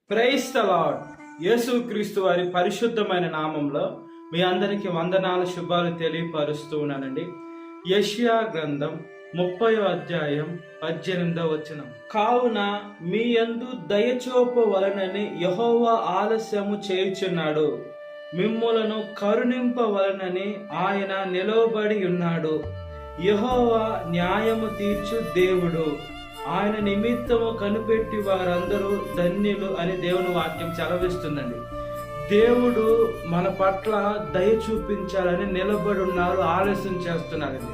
Praise the lord. యేసుక్రీస్తు వారి పరిశుద్ధమైన నామంలో మీ అందరికీ వందనాలు, శుభాలు తెలియపరుస్తూ ఉన్నానండి. యెషయా గ్రంథం 30వ అధ్యాయం 18వ వచనం. కావున మీ యందు దయచూపవలనని యెహోవా ఆలస్యము చేయుచున్నాడు, మిమ్ములను కరుణింపవలనని ఆయన నిలవబడి ఉన్నాడు. యెహోవా న్యాయము తీర్చు దేవుడు, ఆయన నిమిత్తము కనిపెట్టి వారందరూ ధన్యులు అని దేవుని వాక్యం సెలవిస్తుందండి. దేవుడు మన పట్ల దయ చూపించాలని నిలబడి ఉన్నారు, ఆలస్యం చేస్తున్నారండి.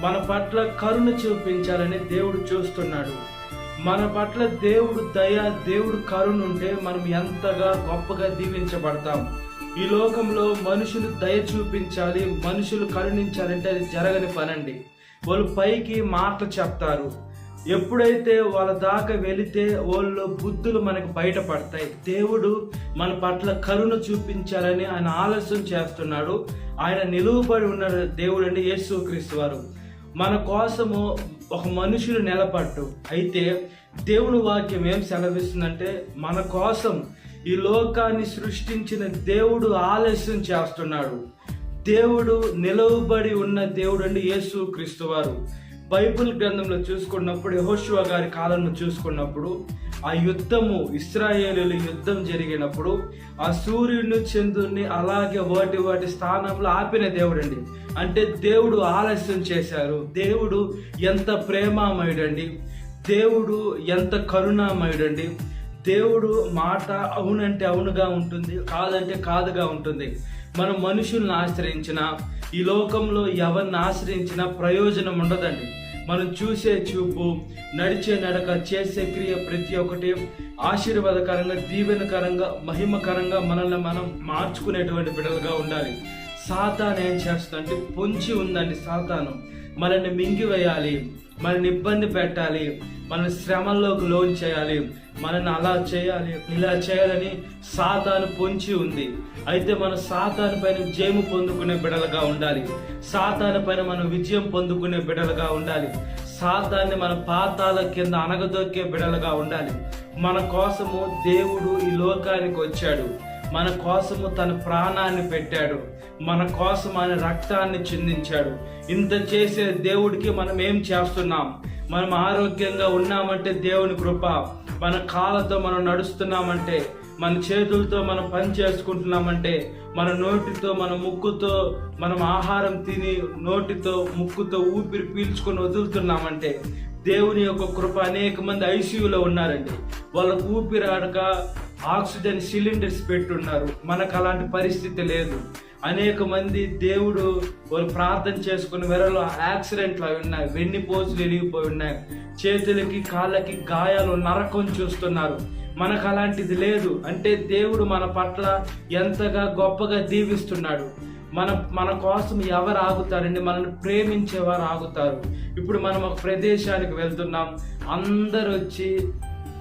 మన పట్ల కరుణ చూపించాలని దేవుడు చూస్తున్నాడు. మన పట్ల దేవుడు దయ, దేవుడు కరుణ ఉంటే మనం ఎంతగా గొప్పగా దీవించబడతాం. ఈ లోకంలో మనుషులు దయ చూపించాలి, మనుషులు కరుణించాలంటే అది జరగని పనండి. వాళ్ళు పైకి మాటలు చెప్తారు, ఎప్పుడైతే వాళ్ళ దాకా వెళితే వాళ్ళు బుద్ధులు మనకు బయటపడతాయి. దేవుడు మన పట్ల కరుణ చూపించాలని ఆయన ఆలస్యం చేస్తున్నాడు. ఆయన నిలువబడి ఉన్నాడు దేవుడు అండి, యేసుక్రీస్తు వారు. మన కోసము ఒక మనుషులు నిలబడ్డు. అయితే దేవుని వాక్యం ఏం సెలవిస్తుందంటే, మన కోసం ఈ లోకాన్ని సృష్టించిన దేవుడు ఆలస్యం చేస్తున్నాడు. దేవుడు నిలవబడి ఉన్న దేవుడు అండి యేసుక్రీస్తు వారు. బైబిల్ గ్రంథంలో చూసుకున్నప్పుడు, యెహోషువ గారి కాలంలో చూసుకున్నప్పుడు, ఆ యుద్ధము, ఇశ్రాయేలీయుల యుద్ధం జరిగినప్పుడు ఆ సూర్యుని చంద్రుని అలాగే వాటి స్థానంలో ఆపిన దేవుడు అండి. అంటే దేవుడు ఆలస్యం చేశారు. దేవుడు ఎంత ప్రేమామయుడండి, దేవుడు ఎంత కరుణామయుడండి. దేవుడు మాట అవునంటే అవునుగా ఉంటుంది, కాదంటే కాదుగా ఉంటుంది. మనం మనుషుల్ని ఆశ్రయించిన, ఈ లోకంలో ఎవరిని ఆశ్రయించినా ప్రయోజనం ఉండదండి. మనం చూసే చూపు, నడిచే నడక, చేసే క్రియ ప్రతి ఒక్కటి ఆశీర్వాదకరంగా, దీవెనకరంగా, మహిమకరంగా మనల్ని మనం మార్చుకునేటువంటి బిడ్డలుగా ఉండాలి. సాతాను ఏం చేస్తుందంటే, పొంచి ఉందండి సాతాను. మనల్ని మింగివేయాలి, మనల్ని ఇబ్బంది పెట్టాలి, మన శ్రమల్లోకి లోన్ చేయాలి, మనల్ని అలా చేయాలి, ఇలా చేయాలని సాతాను పొంచి ఉంది. అయితే మన సాతాను పైన జయము పొందుకునే బిడలుగా ఉండాలి. సాతాను పైన మనం విజయం పొందుకునే బిడలుగా ఉండాలి. సాతాన్ని మన పాతాల కింద అనగదొక్కే బిడలుగా ఉండాలి. మన కోసము దేవుడు ఈ లోకానికి వచ్చాడు, మన కోసము తన ప్రాణాన్ని పెట్టాడు, మన కోసం ఆయన రక్తాన్ని చిందించాడు. ఇంత చేసే దేవుడికి మనం ఏం చేస్తున్నాం? మనం ఆరోగ్యంగా ఉన్నామంటే దేవుని కృప. మన కాళ్ళతో మనం నడుస్తున్నామంటే, మన చేతులతో మనం పని చేసుకుంటున్నామంటే, మన నోటితో, మన ముక్కుతో మనం ఆహారం తిని, నోటితో ముక్కుతో ఊపిరి పీల్చుకొని వదులుతున్నామంటే దేవుని యొక్క కృప. అనేక మంది ఐసీయూలో ఉన్నారండి, వాళ్ళకు ఊపిరాడక ఆక్సిజన్ సిలిండర్స్ పెట్టున్నారు. మనకు అలాంటి పరిస్థితి లేదు. అనేక మంది దేవుడు వాళ్ళు ప్రార్థన చేసుకుని వెరలో యాక్సిడెంట్లు అవి ఉన్నాయి, వెన్నుపోసులు వెలిగిపోయి ఉన్నాయి, చేతులకి కాళ్ళకి గాయాలు, నరకం చూస్తున్నారు. మనకు అలాంటిది లేదు. అంటే దేవుడు మన పట్ల ఎంతగా గొప్పగా దీవిస్తున్నాడు. మన కోసం ఎవరు ఆగుతారండి? మనల్ని ప్రేమించేవారు ఆగుతారు. ఇప్పుడు మనం ఒక ప్రదేశానికి వెళ్తున్నాం, అందరు వచ్చి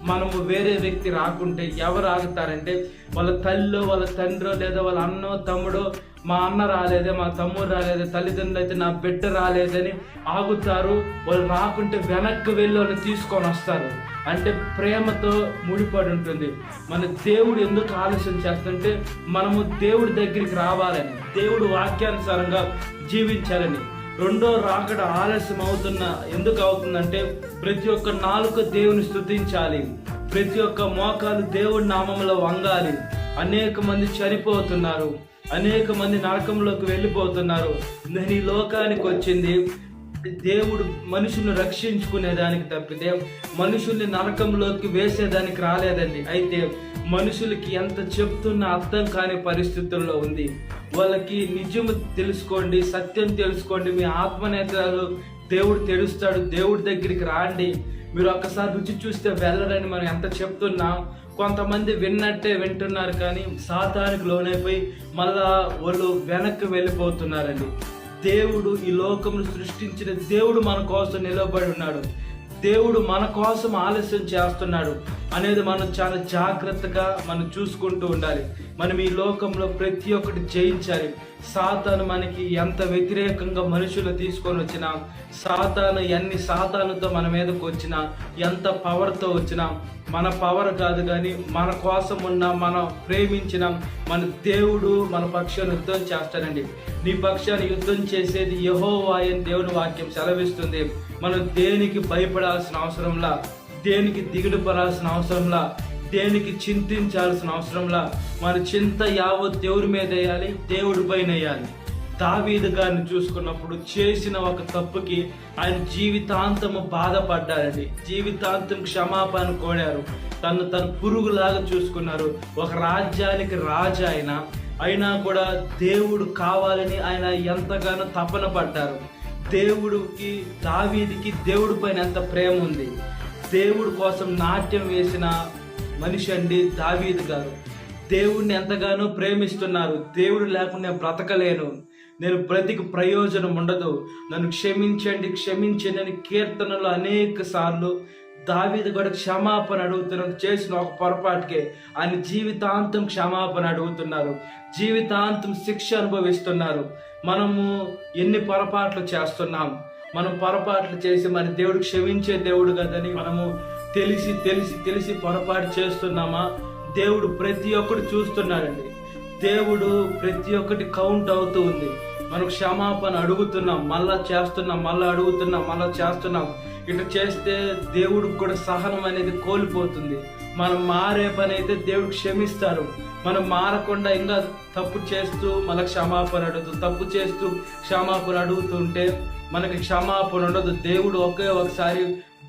మనము వేరే వ్యక్తి రాకుంటే ఎవరు ఆగుతారంటే, వాళ్ళ తల్లిలో, వాళ్ళ తండ్రో, లేదా వాళ్ళ అన్నో తమ్ముడో, మా అన్న రాలేదే, మా తమ్ముడు రాలేదే, తల్లిదండ్రులు అయితే నా బిడ్డ రాలేదని ఆగుతారు. వాళ్ళు రాకుంటే వెనక్కి వెళ్ళి వాళ్ళు తీసుకొని వస్తారు. అంటే ప్రేమతో ముడిపడి ఉంటుంది. మన దేవుడు ఎందుకు ఆలస్యం చేస్తుంటే, మనము దేవుడి దగ్గరికి రావాలని, దేవుడు వాక్యానుసారంగా జీవించాలని. రెండో రాకడ ఆలస్యం ఎందుకు అవుతుందంటే, ప్రతి ఒక్క నాలుక దేవుని స్తుతించాలి, ప్రతి ఒక్క మోకాలు దేవుడి నామంలో వంగాలి. అనేక మంది చనిపోతున్నారు, అనేక మంది నరకంలోకి వెళ్ళిపోతున్నారు. నేను ఈ లోకానికి వచ్చింది దేవుడు మనుషుల్ని రక్షించుకునేదానికి తప్పితే మనుషుల్ని నరకంలోకి వేసేదానికి రాలేదండి. అయితే మనుషులకి ఎంత చెప్తున్నా అర్థం కాని పరిస్థితుల్లో ఉంది. వాళ్ళకి నిజం తెలుసుకోండి, సత్యం తెలుసుకోండి, మీ ఆత్మనేతలు దేవుడు తెలుస్తాడు, దేవుడి దగ్గరికి రాండి. మీరు ఒక్కసారి రుచి చూస్తే వెళ్ళరని మనం ఎంత చెప్తున్నాం. కొంతమంది విన్నట్టే వింటున్నారు, కానీ సాతానికి లోనైపోయి మళ్ళా వాళ్ళు వెనక్కి వెళ్ళిపోతున్నారండి. దేవుడు ఈ లోకమును సృష్టించిన దేవుడు మన కోసం నిలబడి ఉన్నాడు. దేవుడు మన కోసం ఆలస్యం చేస్తున్నాడు. అనేది మనం చాలా జాగ్రత్తగా మనం చూసుకుంటూ ఉండాలి. మనం ఈ లోకంలో ప్రతి ఒక్కటి జయించాలి. సాతాను మనకి ఎంత వ్యతిరేకంగా మనుషులు తీసుకొని వచ్చినా, సాతాను ఎన్ని సాతానుతో మన మీదకి వచ్చినా, ఎంత పవర్తో వచ్చినా, మన పవర్ కాదు కానీ మన కోసం ఉన్న, మనం ప్రేమించిన మన దేవుడు మన పక్షాన్ని యుద్ధం చేస్తాడండి. నీ పక్షాన్ని యుద్ధం చేసేది యెహోవా అని దేవుని వాక్యం సెలవిస్తుంది. మనం దేనికి భయపడాల్సిన అవసరంలా, దేనికి దిగులు పడాల్సిన అవసరంలా, దేనికి చింతించాల్సిన అవసరంలా, మన చింత యావత్ దేవుడి మీద వేయాలి, దేవుడి పైన వేయాలి. దావీదు గారిని చూసుకున్నప్పుడు చేసిన ఒక తప్పుకి ఆయన జీవితాంతము బాధపడ్డారండి. జీవితాంతం క్షమాపణ కోరారు. తను పురుగులాగా చూసుకున్నారు. ఒక రాజ్యానికి రాజు అయినా కూడా దేవుడు కావాలని ఆయన ఎంతగానో తపన పడ్డారు. దేవుడికి, దావీదుకి దేవుడి పైన ఎంత ప్రేమ ఉంది. దేవుడి కోసం నాట్యం వేసిన మనిషి అండి దావీదు గారు. దేవుడిని ఎంతగానో ప్రేమిస్తున్నారు. దేవుడు లేకుండా నేను బ్రతకలేను, నేను బ్రతికి ప్రయోజనం ఉండదు, నన్ను క్షమించండి క్షమించండి అని కీర్తనలు అనేక సార్లు దావీదు కూడా క్షమాపణ అడుగుతున్నారు. చేసిన ఒక పొరపాటుకే ఆయన జీవితాంతం క్షమాపణ అడుగుతున్నారు, జీవితాంతం శిక్ష అనుభవిస్తున్నారు. మనము ఎన్ని పొరపాట్లు చేస్తున్నాం. మనం పొరపాట్లు చేసి మన దేవుడు క్షమించే దేవుడు కదని మనము తెలిసి తెలిసి తెలిసి పొరపాటు చేస్తున్నామా? దేవుడు ప్రతి ఒక్కటి చూస్తున్నాడండి. దేవుడు ప్రతి ఒక్కటి కౌంట్ అవుతూ ఉంది. మనం క్షమాపణ అడుగుతున్నాం, మళ్ళా చేస్తున్నాం, మళ్ళీ అడుగుతున్నాం, మళ్ళా చేస్తున్నాం. ఇట్లా చేస్తే దేవుడికి కూడా సహనం అనేది కోల్పోతుంది. మనం మారే పని అయితే దేవుడు క్షమిస్తారు. మనం మారకుండా ఇంకా తప్పు చేస్తూ మళ్ళీ క్షమాపణ అడుగుతూ, తప్పు చేస్తూ క్షమాపణ అడుగుతుంటే మనకి క్షమాపణ ఉండదు. దేవుడు ఒకసారి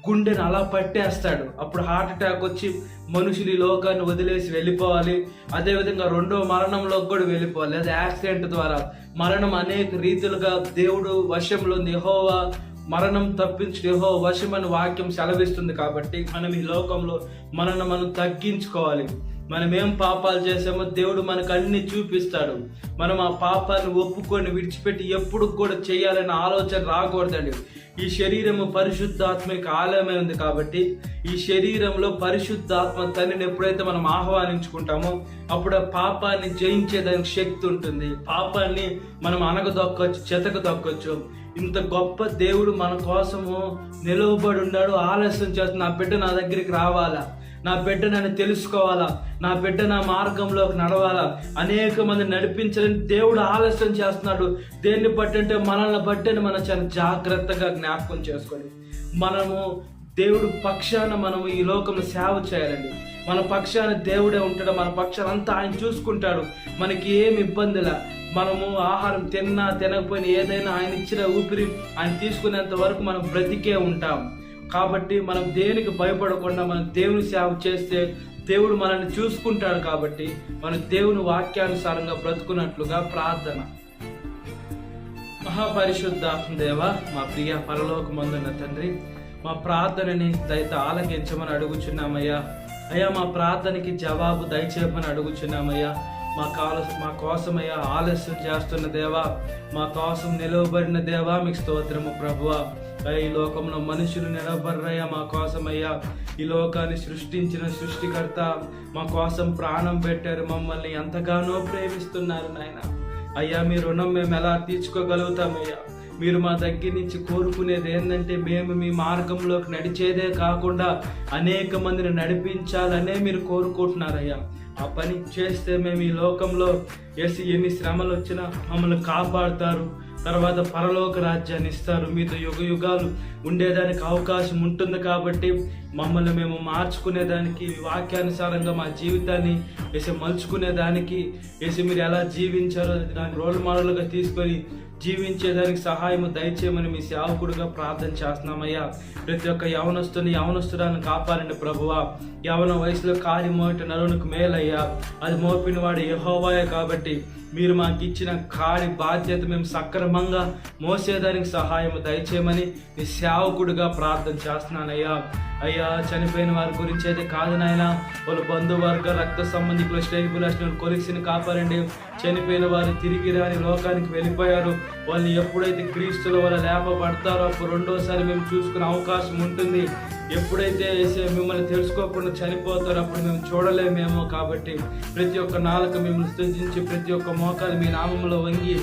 గుండెను అలా పట్టేస్తాడు. అప్పుడు హార్ట్ అటాక్ వచ్చి మనుషులు ఈ లోకాన్ని వదిలేసి వెళ్ళిపోవాలి. అదేవిధంగా రెండో మరణంలో కూడా వెళ్ళిపోవాలి. అదే యాక్సిడెంట్ ద్వారా మరణం అనేక రీతులుగా దేవుడు వశంలో ఉంది. యెహోవా మరణం తప్పించి యెహోవా వశం అని వాక్యం సెలవిస్తుంది. కాబట్టి మనం ఈ లోకంలో మనల్ని మనం తగ్గించుకోవాలి. మనం ఏం పాపాలు చేసామో దేవుడు మనకు అన్ని చూపిస్తాడు. మనం ఆ పాపాన్ని ఒప్పుకొని విడిచిపెట్టి ఎప్పుడు కూడా చేయాలనే ఆలోచన రాకూడదండి. ఈ శరీరము పరిశుద్ధాత్మకి ఆలయమే ఉంది. కాబట్టి ఈ శరీరంలో పరిశుద్ధాత్మ తండ్రిని ఎప్పుడైతే మనం ఆహ్వానించుకుంటామో అప్పుడు ఆ పాపాన్ని జయించేదానికి శక్తి ఉంటుంది. పాపాన్ని మనం అనగదొక్కొచ్చు, చెతకదొక్కొచ్చు. ఇంత గొప్ప దేవుడు మన కోసము నిలవబడి ఉన్నాడు. ఆలస్యం చేస్తుంది. నా బిడ్డ నా దగ్గరికి రావాలా, నా బిడ్డ నన్ను తెలుసుకోవాలా, నా బిడ్డ నా మార్గంలోకి నడవాలా, అనేక మంది నడిపించాలని దేవుడు ఆలస్యం చేస్తున్నాడు. దేన్ని బట్టి అంటే మనల్ని బట్టి అని మనం చాలా జాగ్రత్తగా జ్ఞాపకం చేసుకోండి. మనము దేవుడు పక్షాన మనము ఈ లోకంలో సేవ చేయాలండి. మన పక్షాన దేవుడే ఉంటాడు. మన పక్షాన అంతా ఆయన చూసుకుంటాడు. మనకి ఏమి ఇబ్బందిలా, మనము ఆహారం తిన్నా తినకపోయినా ఏదైనా ఆయన ఇచ్చిన ఊపిరి ఆయన తీసుకునేంత వరకు మనం బ్రతికే ఉంటాం. కాబట్టి మనం దేనికి భయపడకుండా మనం దేవుని సేవ చేస్తే దేవుడు మనల్ని చూసుకుంటాడు. కాబట్టి మనం దేవుని వాక్యానుసారంగా బ్రతుకున్నట్లుగా ప్రార్థన. మహాపరిశుద్ధాత్మ దేవ, మా ప్రియ పరలోకమందున్న తండ్రి, మా ప్రార్థనని దయతో ఆలకించమని అడుగుచున్నామయ్యా. అయ్యా, మా ప్రార్థనకి జవాబు దయచేయమని అడుగుచున్నామయ్యా. మా కోసమయ్యా ఆలస్యం చేస్తున్న దేవా, మా కోసం నిలవబడిన దేవా మీకు స్తోత్రము ప్రభువా. ఈ లోకంలో మనుషులు నిలబడ్రయ్యా మా కోసమయ్యా. ఈ లోకాన్ని సృష్టించిన సృష్టికర్త మా కోసం ప్రాణం పెట్టారు. మమ్మల్ని ఎంతగానో ప్రేమిస్తున్నారు నాయన. అయ్యా, మీ రుణం మేము ఎలా తీర్చుకోగలుగుతామయ్యా? మీరు మా దగ్గర నుంచి కోరుకునేది ఏంటంటే మేము మీ మార్గంలోకి నడిచేదే కాకుండా అనేక మందిని నడిపించాలనే మీరు కోరుకుంటున్నారయ్యా. ఆ పని చేస్తే మేము ఈ లోకంలో ఎన్ని శ్రమలు వచ్చినా మమ్మల్ని కాపాడుతారు. తర్వాత పరలోక రాజ్యాన్ని ఇస్తారు. మీతో యుగ యుగాలు ఉండేదానికి అవకాశం ఉంటుంది. కాబట్టి మమ్మల్ని మేము మార్చుకునేదానికి, వాక్యానుసారంగా మా జీవితాన్ని మలుచుకునేదానికి మీరు ఎలా జీవించారో దాన్ని రోల్ మోడల్గా తీసుకొని జీవించేదానికి సహాయము దయచేయమని మీ సేవకుడిగా ప్రార్థన చేస్తున్నామయ్యా. ప్రతి ఒక్క యవనస్తురాన్ని కాపాడండి ప్రభువా. యవన వయసులో కారి మోయట నరునికి మేలయ్యా. అది మోపిన వాడు యెహోవాయే. కాబట్టి మీరు మాకు ఇచ్చిన కాడి బాధ్యత మేము సక్రమంగా మోసేదానికి సహాయము దయచేయమని మీ సేవకుడిగా ప్రార్థన చేస్తున్నానయ్యా. అయ్యా, చనిపోయిన వారి గురించి అయితే కాదు నాయన, వాళ్ళ బంధువర్గ రక్త సంబంధికులు స్నేహితులు కొలిక్సిని కాపాడండి. చనిపోయిన వారు తిరిగి రాని లోకానికి వెళ్ళిపోయారు. వాళ్ళని ఎప్పుడైతే క్రీస్తులో వాళ్ళు లేపబడతారో అప్పుడు రెండోసారి మేము చూసుకునే అవకాశం ఉంటుంది. ఎప్పుడైతే మిమ్మల్ని తెలుసుకోకుండా చనిపోతారో అప్పుడు మేము చూడలేమేమో. కాబట్టి ప్రతి ఒక్క నాలుక మిమ్మల్ని స్తుతించి, ప్రతి ఒక్క మోకాలు మీ నామంలో వంగి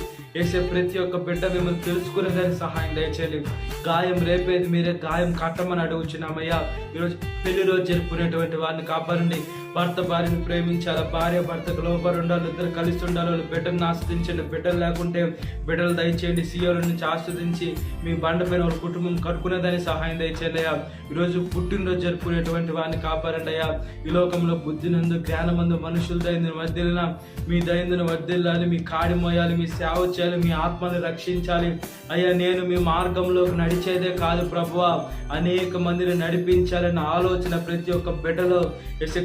ప్రతి ఒక్క బిడ్డ మిమ్మల్ని తెలుసుకునేదానికి సహాయం దయచేయాలి. గాయం రేపేది మీరే, గాయం కట్టమని అడుగుచున్నామయ్యా. ఈరోజు పెళ్లి రోజు జరుపుకునేటువంటి వారిని కాపాడండి. భర్త భార్యను ప్రేమించాలి, భార్య భర్తకు లోబడి ఉండాలి, ఇద్దరు కలిసి ఉండాలి. వాళ్ళు బిడ్డను ఆస్వాదించండి, బిడ్డలు లేకుంటే బిడ్డలు దయచేయండి. సీఎల నుంచి ఆస్వాదించి మీ బండపైన వాళ్ళ కుటుంబం కట్టుకునేదానికి సహాయం దయచేయండి అయ్యా. ఈరోజు పుట్టినరోజు జరుపుకునేటువంటి వారిని కాపాడండి అయ్యా. ఈ లోకంలో బుద్ధినందు జ్ఞానమందు మనుషుల దైందును వర్ధిల్లిన మీ దైందును వర్ధిల్లాలి, మీ కాడి మోయాలి, మీ సేవ చేయాలి, మీ ఆత్మను రక్షించాలి అయ్యా. నేను మీ మార్గంలోకి నడిచేదే కాదు ప్రభువా, అనేక మందిని నడిపించాలన్న ఆలోచన ప్రతి ఒక్క బిడ్డలో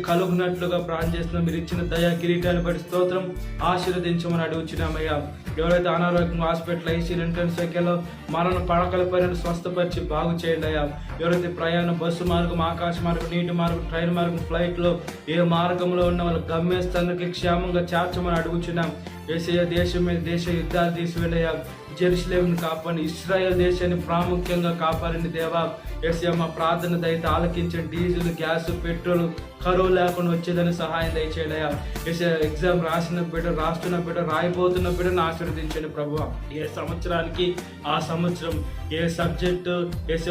కలుగునట్లుగా ప్రార్థన చేస్తున్నాం. మీరు ఇచ్చిన దయా కిరీటాన్ని బట్టి స్తోత్రం, ఆశీర్వదించమని అడుగుచున్నామయ్యా. ఎవరైతే అనారోగ్యం హాస్పిటల్ ఐసీలో సంఖ్యలో మరణ పడకల పైన స్వస్థపరిచి బాగు చేయండి అయ్యా. ఎవరైతే ప్రయాణం బస్సు మార్గం, ఆకాశ మార్గం, నీటి మార్గం, ట్రైన్ మార్గం, ఫ్లైట్లో ఏ మార్గంలో ఉన్న వాళ్ళ గమ్యస్థానానికి క్షేమంగా చేర్చమని అడుగుచున్నాం. యేసయ్య దేశం మీద దేశ యుద్ధాలు తీసివెళ్ళయ్యా. జెరూసలేంను కాపాడి, ఇశ్రాయేల్ దేశాన్ని ప్రాముఖ్యంగా కాపాడండి దేవా. యేసయ్య మా ప్రార్థన దయతో ఆలకించండి. డీజిల్, గ్యాస్, పెట్రోల్ కరువు లేకుండా వచ్చేదని సహాయం దయచేయండి అయ్యా. యేసయ్య ఎగ్జామ్ రాసిన బిడ్డ, రాస్తున్న బిడ్డ, రాయబోతున్న బిడ్డను ఆశీర్వదించండి ప్రభువా. ఏ సంవత్సరానికి ఆ సంవత్సరం ఏ సబ్జెక్టు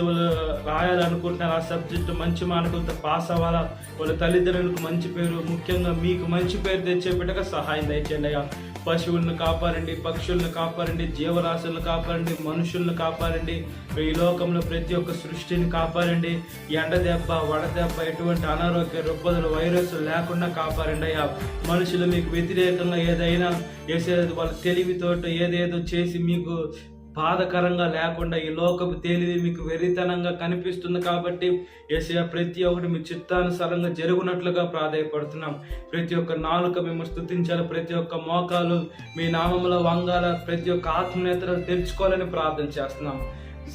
వాళ్ళు రాయాలనుకుంటున్నారు ఆ సబ్జెక్టు మంచి మార్కులతో పాస్ అవ్వాలా. వాళ్ళ తల్లిదండ్రులకు మంచి పేరు, ముఖ్యంగా మీకు మంచి పేరు తెచ్చే బిడ్డగా సహాయం దయచేయండి అయ్యా. పశువులను కాపాడండి, పక్షులను కాపాడండి, జీవరాశులను కాపాడండి, మనుషులను కాపాడండి. ఈ లోకంలో ప్రతి ఒక్క సృష్టిని కాపాడండి. ఎండ దెబ్బ, వడదెబ్బ, ఎటువంటి అనారోగ్య రుబ్బదులు, వైరస్లు లేకుండా కాపాడండి అయ్యా. మనుషులు మీకు వ్యతిరేకంగా ఏదైనా వేసేది వాళ్ళ తెలివితోట ఏదేదో చేసి మీకు బాధకరంగా లేకుండా ఈ లోకపు తేలివి మీకు వెరితనంగా కనిపిస్తుంది. కాబట్టి యేసయ్య ప్రతి ఒక్కటి మీ చిత్తానుసారంగా జరుగునట్లుగా ప్రాధాయపడుతున్నాం. ప్రతి ఒక్క నాలుక మేము స్తుతించాలి, ప్రతి ఒక్క మోకాలు మీ నామంలో వంగాల, ప్రతి ఒక్క ఆత్మనేత్రాలు తెరుచుకోవాలని ప్రార్థన చేస్తున్నాం.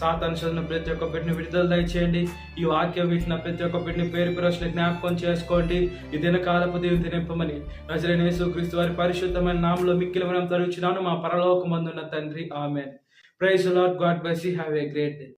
సాతాను చదివిన ప్రతి ఒక్క బిడ్డని విడుదల దయచేయండి. ఈ వాక్యం వింటున్న ప్రతి ఒక్క బిడ్డని పేరు ప్రశ్న జ్ఞాపకం చేసుకోండి. ఈ దినకాలపు దేవుని తినింపమని నజరేయుడైన యేసుక్రీస్తు వారి పరిశుద్ధమైన నామములో మిక్కిలి మనం తరుచున్నాను మా పరలోకమందున్న తండ్రి, ఆమేన్. Praise the Lord. God bless you. Have a great day.